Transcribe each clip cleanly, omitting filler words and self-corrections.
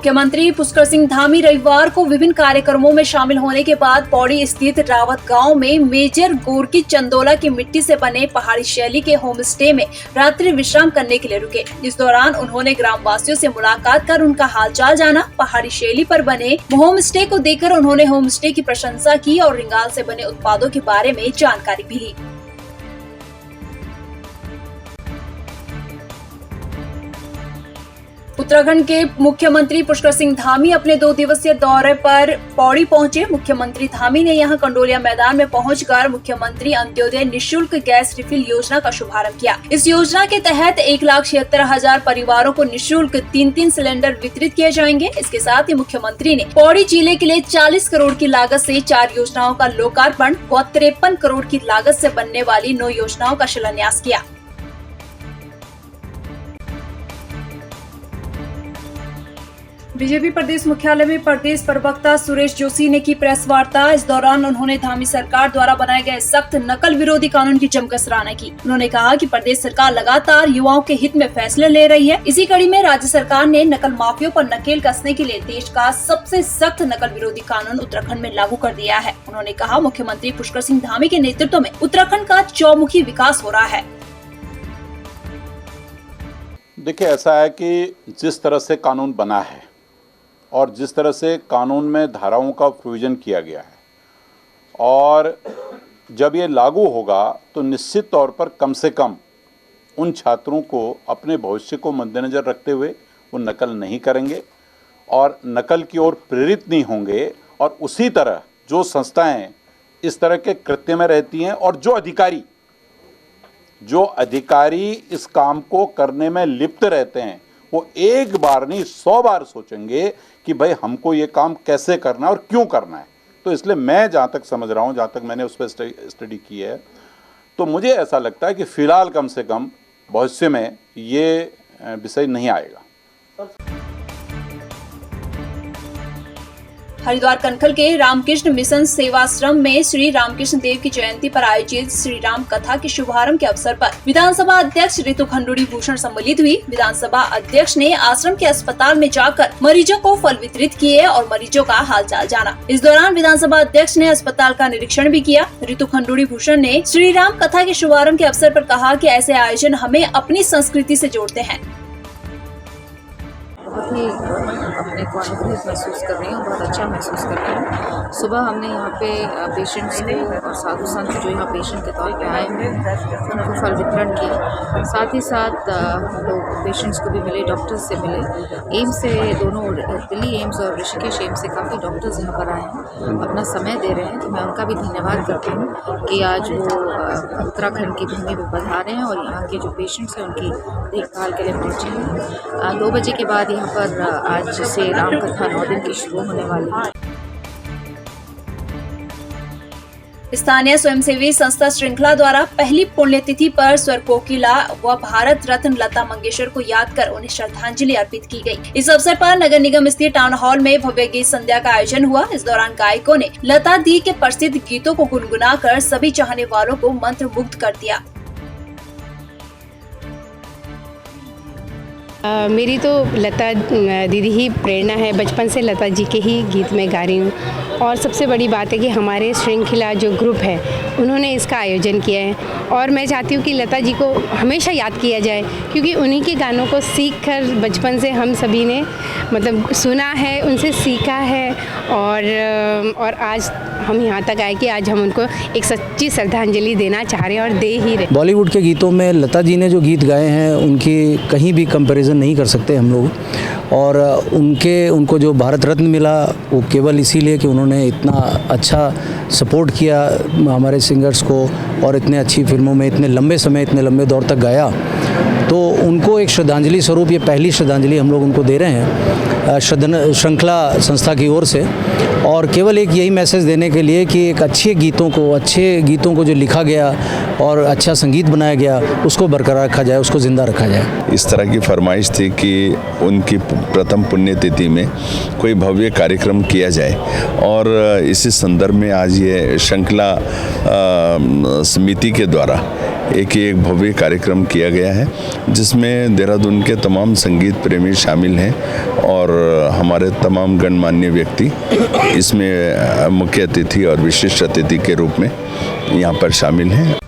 मुख्यमंत्री पुष्कर सिंह धामी रविवार को विभिन्न कार्यक्रमों में शामिल होने के बाद पौड़ी स्थित रावत गांव में मेजर गोरकी चंदोला की मिट्टी से बने पहाड़ी शैली के होम स्टे में रात्रि विश्राम करने के लिए रुके। इस दौरान उन्होंने ग्रामवासियों से मुलाकात कर उनका हालचाल जाना। पहाड़ी शैली पर बने होम स्टे को देखकर उन्होंने होम स्टे की प्रशंसा की और रिंगाल से बने उत्पादों के बारे में जानकारी भी ली। उत्तराखंड के मुख्यमंत्री पुष्कर सिंह धामी अपने 2 दिवसीय दौरे पर पौड़ी पहुंचे। मुख्यमंत्री धामी ने यहां कंडोलिया मैदान में पहुंचकर मुख्यमंत्री अंत्योदय निःशुल्क गैस रिफिल योजना का शुभारंभ किया। इस योजना के तहत 1,76,000 परिवारों को निःशुल्क 3-3 सिलेंडर वितरित किए जाएंगे। इसके साथ ही मुख्यमंत्री ने पौड़ी जिले के लिए 40 करोड़ की लागत से 4 योजनाओं का लोकार्पण व 53 करोड़ की लागत से बनने वाली 9 योजनाओं का शिलान्यास किया। बीजेपी प्रदेश मुख्यालय में प्रदेश प्रवक्ता सुरेश जोशी ने की प्रेस वार्ता। इस दौरान उन्होंने धामी सरकार द्वारा बनाए गए सख्त नकल विरोधी कानून की जमकर सराहना की। उन्होंने कहा कि प्रदेश सरकार लगातार युवाओं के हित में फैसले ले रही है। इसी कड़ी में राज्य सरकार ने नकल माफियों पर नकेल कसने के लिए देश का सबसे सख्त नकल विरोधी कानून उत्तराखंड में लागू कर दिया है। उन्होंने कहा, मुख्यमंत्री पुष्कर सिंह धामी के नेतृत्व में उत्तराखंड का चौमुखी विकास हो रहा है। देखिए, ऐसा है कि जिस तरह से कानून बना है और जिस तरह से कानून में धाराओं का प्रोविज़न किया गया है और जब ये लागू होगा तो निश्चित तौर पर कम से कम उन छात्रों को अपने भविष्य को मद्देनज़र रखते हुए वो नकल नहीं करेंगे और नकल की ओर प्रेरित नहीं होंगे। और उसी तरह जो संस्थाएं इस तरह के कृत्य में रहती हैं और जो अधिकारी इस काम को करने में लिप्त रहते हैं, वो एक बार नहीं 100 बार सोचेंगे कि भाई हमको ये काम कैसे करना है और क्यों करना है। तो इसलिए मैं जहाँ तक समझ रहा हूँ, जहाँ तक मैंने उस पर स्टडी की है, तो मुझे ऐसा लगता है कि फ़िलहाल कम से कम भविष्य में ये विषय नहीं आएगा। हरिद्वार कनखल के रामकृष्ण मिशन सेवाश्रम में श्री रामकृष्ण देव की जयंती पर आयोजित श्री राम कथा के शुभारंभ के अवसर पर विधानसभा अध्यक्ष ऋतु खंडूड़ी भूषण सम्मिलित हुई। विधानसभा अध्यक्ष ने आश्रम के अस्पताल में जाकर मरीजों को फल वितरित किए और मरीजों का हालचाल जाना। इस दौरान विधानसभा अध्यक्ष ने अस्पताल का निरीक्षण भी किया। ऋतु खंडूड़ी भूषण ने श्री राम कथा के शुभारंभ के अवसर पर कहा कि ऐसे आयोजन हमें अपनी संस्कृति से जोड़ते हैं। बहुत ही अपने को अनुभूत महसूस कर रही हूँ, बहुत अच्छा महसूस कर रही हूँ। सुबह हमने यहाँ पे पेशेंट्स को और साधु संत जो यहाँ पेशेंट के तौर पे आए हुए उनको फल वितरण किया। साथ ही साथ हम लोग पेशेंट्स को भी मिले, डॉक्टर्स से मिले। एम्स से दोनों दिल्ली एम्स और ऋषिकेश एम्स से काफ़ी डॉक्टर्स यहाँ पर आए हैं, अपना समय दे रहे हैं। तो मैं उनका भी धन्यवाद करती हूँ कि आज वो उत्तराखंड की भूमि पर पधारे हैं और यहाँ के जो पेशेंट्स हैं उनकी देखभाल के लिए पहुँचे हैं। 2 बजे के बाद यहाँ पर आज से राम कथा 9 दिन की शुरू होने वाली है। स्थानीय स्वयंसेवी संस्था श्रृंखला द्वारा पहली पुण्यतिथि पर स्वर कोकिला व भारत रत्न लता मंगेशकर को याद कर उन्हें श्रद्धांजलि अर्पित की गई। इस अवसर पर नगर निगम स्थित टाउन हॉल में भव्य गीत संध्या का आयोजन हुआ। इस दौरान गायकों ने लता दी के प्रसिद्ध गीतों को गुनगुनाकर सभी चाहने वालों को मंत्रमुग्ध कर दिया। मेरी तो लता दीदी ही प्रेरणा है। बचपन से लता जी के ही गीत में गा रही हूँ और सबसे बड़ी बात है कि हमारे श्रृंखला जो ग्रुप है उन्होंने इसका आयोजन किया है और मैं चाहती हूँ कि लता जी को हमेशा याद किया जाए, क्योंकि उन्हीं के गानों को सीख कर बचपन से हम सभी ने मतलब सुना है, उनसे सीखा है और आज हम यहाँ तक आए कि आज हम उनको एक सच्ची श्रद्धांजलि देना चाह रहे हैं और दे ही रहे। बॉलीवुड के गीतों में लता जी ने जो गीत गाए हैं उनकी कहीं भी कंपैरिजन नहीं कर सकते हम लोग। और उनको जो भारत रत्न मिला वो केवल इसीलिए कि उन्होंने इतना अच्छा सपोर्ट किया हमारे सिंगर्स को और इतने अच्छी फिल्मों में इतने लंबे समय इतने लंबे दौर तक गाया। तो उनको एक श्रद्धांजलि स्वरूप ये पहली श्रद्धांजलि हम लोग उनको दे रहे हैं श्रृंखला संस्था की ओर से, और केवल एक यही मैसेज देने के लिए कि एक अच्छे गीतों को जो लिखा गया और अच्छा संगीत बनाया गया उसको बरकरार रखा जाए, उसको ज़िंदा रखा जाए। इस तरह की फरमाइश थी कि उनकी प्रथम पुण्यतिथि में कोई भव्य कार्यक्रम किया जाए और इसी संदर्भ में आज ये श्रृंखला समिति के द्वारा एक भव्य कार्यक्रम किया गया है, जिसमें देहरादून के तमाम संगीत प्रेमी शामिल हैं और हमारे तमाम गणमान्य व्यक्ति इसमें मुख्य अतिथि और विशिष्ट अतिथि के रूप में यहाँ पर शामिल हैं।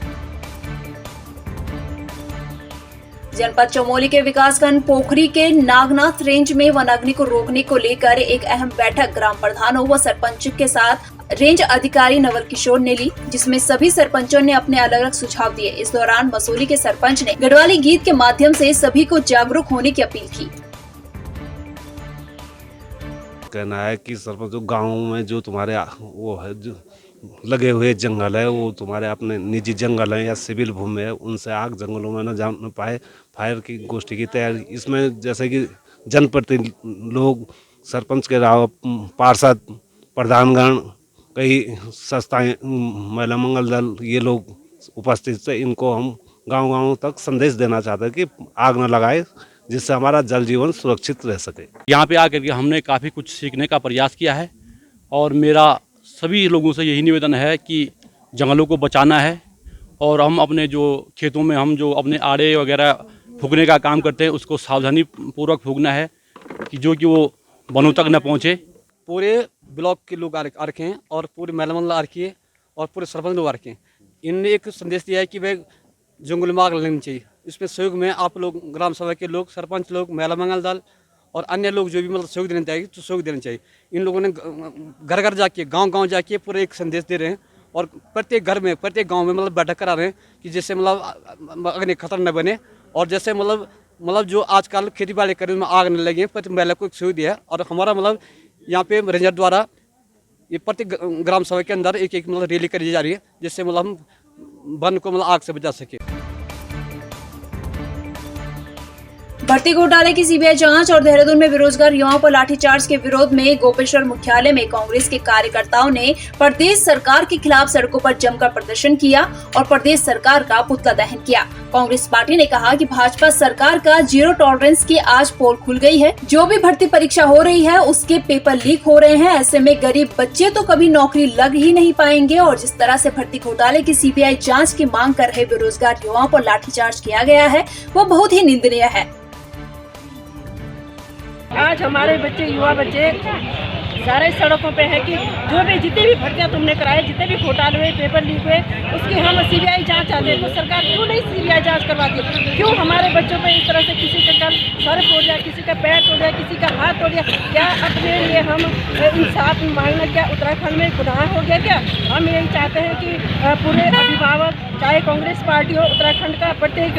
जनपद चमोली के विकासखंड पोखरी के नागनाथ रेंज में वनाग्नि को रोकने को लेकर एक अहम बैठक ग्राम प्रधानों व सरपंच के साथ रेंज अधिकारी नवल किशोर ने ली, जिसमें सभी सरपंचों ने अपने अलग अलग सुझाव दिए। इस दौरान मसूरी के सरपंच ने गढ़वाली गीत के माध्यम से सभी को जागरूक होने की अपील की। कहना है कि सरपंच गाँव में जो तुम्हारे वो है जो लगे हुए जंगल है, वो तुम्हारे अपने निजी जंगल है या सिविल भूमि है, उनसे आग जंगलों में न जा पाए। फायर की गोष्ठी की तैयारी इसमें जैसे कि जनप्रतिनिधि लोग, सरपंच के अलावा पार्षद, प्रधानगण, कई संस्थाएं, महिला मंगल दल, ये लोग उपस्थित थे। इनको हम गांव-गांव तक संदेश देना चाहते हैं कि आग न लगाए, जिससे हमारा जल जीवन सुरक्षित रह सके। यहाँ पे आकर के हमने काफ़ी कुछ सीखने का प्रयास किया है और मेरा सभी लोगों से यही निवेदन है कि जंगलों को बचाना है और हम अपने जो खेतों में हम जो अपने आड़े वगैरह फूकने का काम करते हैं उसको सावधानी पूर्वक फूकना है कि जो कि वो वनों तक न पहुँचे। पूरे ब्लॉक के लोग आ रखे हैं और पूरे महिला मंडल आ रखी है और पूरे सरपंच लोग आ रखे हैं। इनने एक संदेश दिया है कि भाई जंगल में आग लगनी चाहिए। इसमें सहयोग में आप लोग, ग्राम सभा के लोग, सरपंच लोग, महिला मंगल दल और अन्य लोग जो भी मतलब सहयोग देना चाहिए तो सहयोग देना चाहिए। इन लोगों ने घर घर जाके, गांव-गांव जाके पूरे एक संदेश दे रहे हैं और प्रत्येक घर में, प्रत्येक गांव में मतलब बैठक करा रहे हैं कि जैसे मतलब अग्नि खतरा न बने और जैसे मतलब जो आजकल खेती बाड़ी करने में आग न लगे, प्रत्येक महिला को सहयोग दिया है। और हमारा मतलब यहाँ पे रेंजर द्वारा ये प्रत्येक ग्राम सभा के अंदर एक मतलब रैली करी जा रही है, जिससे मतलब हम वन को मतलब आग से बचा सके। भर्ती घोटाले की सीबीआई जांच और देहरादून में बेरोजगार युवाओं पर लाठीचार्ज के विरोध में गोपेश्वर मुख्यालय में कांग्रेस के कार्यकर्ताओं ने प्रदेश सरकार के खिलाफ सड़कों पर जमकर प्रदर्शन किया और प्रदेश सरकार का पुतला दहन किया। कांग्रेस पार्टी ने कहा कि भाजपा सरकार का जीरो टॉलरेंस की आज पोल खुल गई है। जो भी भर्ती परीक्षा हो रही है उसके पेपर लीक हो रहे हैं। ऐसे में गरीब बच्चे तो कभी नौकरी लग ही नहीं पाएंगे। और जिस तरह से भर्ती घोटाले की सीबीआई जाँच की मांग कर रहे बेरोजगार युवाओं पर लाठीचार्ज किया गया है, वो बहुत ही निंदनीय है। आज हमारे बच्चे, युवा बच्चे सारे सड़कों पे है कि जो भी जितने भी भर्तियाँ तुमने कराए, जितने भी घोटाले हुए, पेपर लीक हुए, उसकी हम सीबीआई जांच चाहते हैं। तो सरकार क्यों नहीं सीबीआई जांच करवाती? क्यों हमारे बच्चों पे इस तरह से किसी का कल सर तोड़ दिया, किसी का पैर तोड़ दिया, किसी का हाथ तोड़ दिया? क्या अपने लिए हम इंसाफ मांगना क्या उत्तराखंड में गुनाह हो गया क्या? हम यही चाहते हैं कि पूरे अभिभावक, चाहे कांग्रेस पार्टी हो, उत्तराखंड का प्रत्येक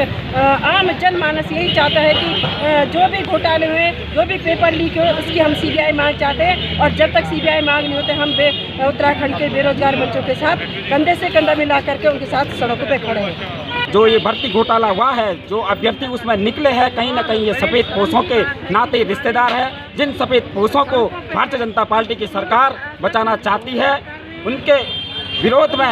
आम जनमानस यही चाहता है कि जो भी घोटाले हुए, जो भी पेपर लीक हुए, उसकी हम सीबीआई मांग चाहते हैं। और जब तक सीबीआई मांग नहीं होते, हम उत्तराखंड के बेरोजगार बच्चों के साथ कंधे से कंधा मिला करके उनके साथ सड़कों पे खड़े हैं। जो ये भर्ती घोटाला हुआ है, जो अभ्यर्थी उसमें निकले हैं, कहीं ना कहीं ये सफ़ेद पोशों के नाते रिश्तेदार है। जिन सफ़ेद पोशों को भारतीय जनता पार्टी की सरकार बचाना चाहती है, उनके विरोध में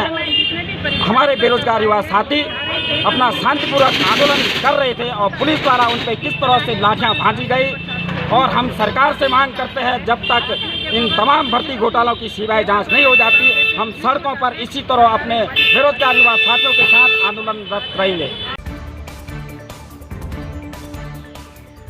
हमारे बेरोजगार युवा साथी अपना शांतिपूर्वक आंदोलन कर रहे थे और पुलिस द्वारा उन पर किस तरह से लाठियां भांजी गई। और हम सरकार से मांग करते हैं, जब तक इन तमाम भर्ती घोटालों की सीबीआई जांच नहीं हो जाती, हम सड़कों पर इसी तरह अपने बेरोजगार युवा साथियों के साथ आंदोलनरत रहेंगे।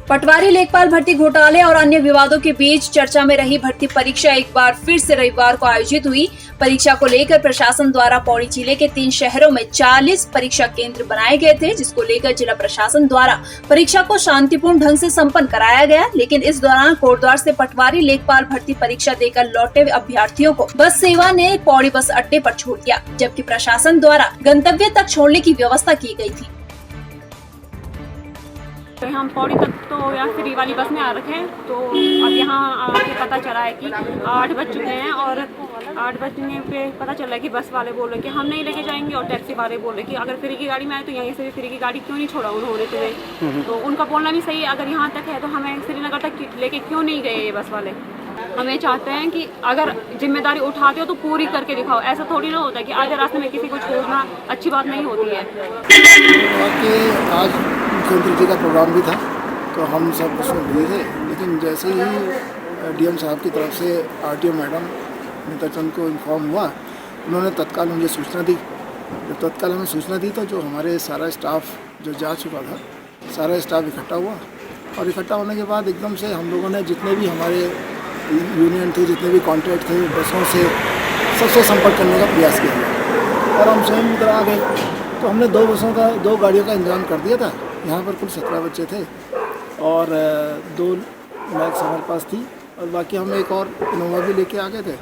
पटवारी लेखपाल भर्ती घोटाले और अन्य विवादों के बीच चर्चा में रही भर्ती परीक्षा एक बार फिर से रविवार को आयोजित हुई। परीक्षा को लेकर प्रशासन द्वारा पौड़ी जिले के 3 शहरों में 40 परीक्षा केंद्र बनाए गए थे, जिसको लेकर जिला प्रशासन द्वारा परीक्षा को शांतिपूर्ण ढंग से संपन्न कराया गया। लेकिन इस दौरान कोटद्वार से पटवारी लेखपाल भर्ती परीक्षा देकर लौटे अभ्यर्थियों को बस सेवा ने पौड़ी बस अड्डे पर छोड़ दिया, जबकि प्रशासन द्वारा गंतव्य तक छोड़ने की व्यवस्था की गयी थी। तो हम पौड़ी तक तो या फ्री वाली बस में आ रखे हैं। तो अब यहाँ आके पता चला है कि 8 बज चुके हैं और 8 बजने पे पता चला है कि बस वाले बोल रहे कि हम नहीं लेके जाएंगे और टैक्सी वाले बोल रहे कि अगर फ्री की गाड़ी में आए तो यहीं से भी फ्री की गाड़ी क्यों नहीं छोड़ा उन्होंने तुम्हें। तो उनका बोलना भी सही है, अगर यहाँ तक है तो हमें श्रीनगर तक लेके क्यों नहीं गए ये बस वाले। हम ये चाहते हैं कि अगर जिम्मेदारी उठाते हो तो पूरी करके दिखाओ। ऐसा थोड़ी ना होता है कि आधे रास्ते में किसी को छोड़ना अच्छी बात नहीं होती है। आज मुख्यमंत्री जी का प्रोग्राम भी था तो हम सब उसमें गए थे, लेकिन जैसे ही डीएम साहब की तरफ से आरटीओ मैडम नीता चंद को इन्फॉर्म हुआ, उन्होंने तत्काल मुझे सूचना दी जब तत्काल हमें सूचना दी तो जो हमारे सारा स्टाफ जो जा चुका था, सारा स्टाफ इकट्ठा हुआ और इकट्ठा होने के बाद एकदम से हम लोगों ने जितने भी हमारे यूनियन थे, जितने भी कॉन्ट्रैक्ट थे, बसों से सबसे संपर्क करने का प्रयास किया और हम स्वयं इधर आ गए। तो हमने 2 गाड़ियों का इंतजाम कर दिया था। यहाँ पर कुल 17 बच्चे थे और 2 मैक्स हमारे पास थी और बाकी हम एक और इनोवा भी लेके आ गए थे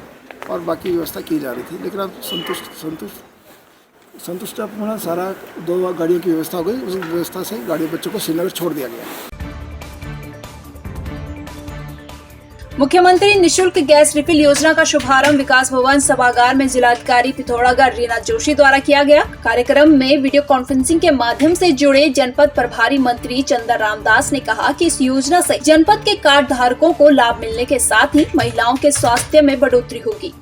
और बाकी व्यवस्था की जा रही थी। लेकिन अब संतुष्टपूर्ण सारा 2 गाड़ियों की व्यवस्था हो गई। उस व्यवस्था से गाड़ी बच्चों को श्रीनगर छोड़ दिया गया। मुख्यमंत्री निशुल्क गैस रिफिल योजना का शुभारंभ विकास भवन सभागार में जिलाधिकारी पिथौरागढ़ रीना जोशी द्वारा किया गया। कार्यक्रम में वीडियो कॉन्फ्रेंसिंग के माध्यम से जुड़े जनपद प्रभारी मंत्री चंदन रामदास ने कहा कि इस योजना से जनपद के कार्ड धारकों को लाभ मिलने के साथ ही महिलाओं के स्वास्थ्य में बढ़ोतरी होगी।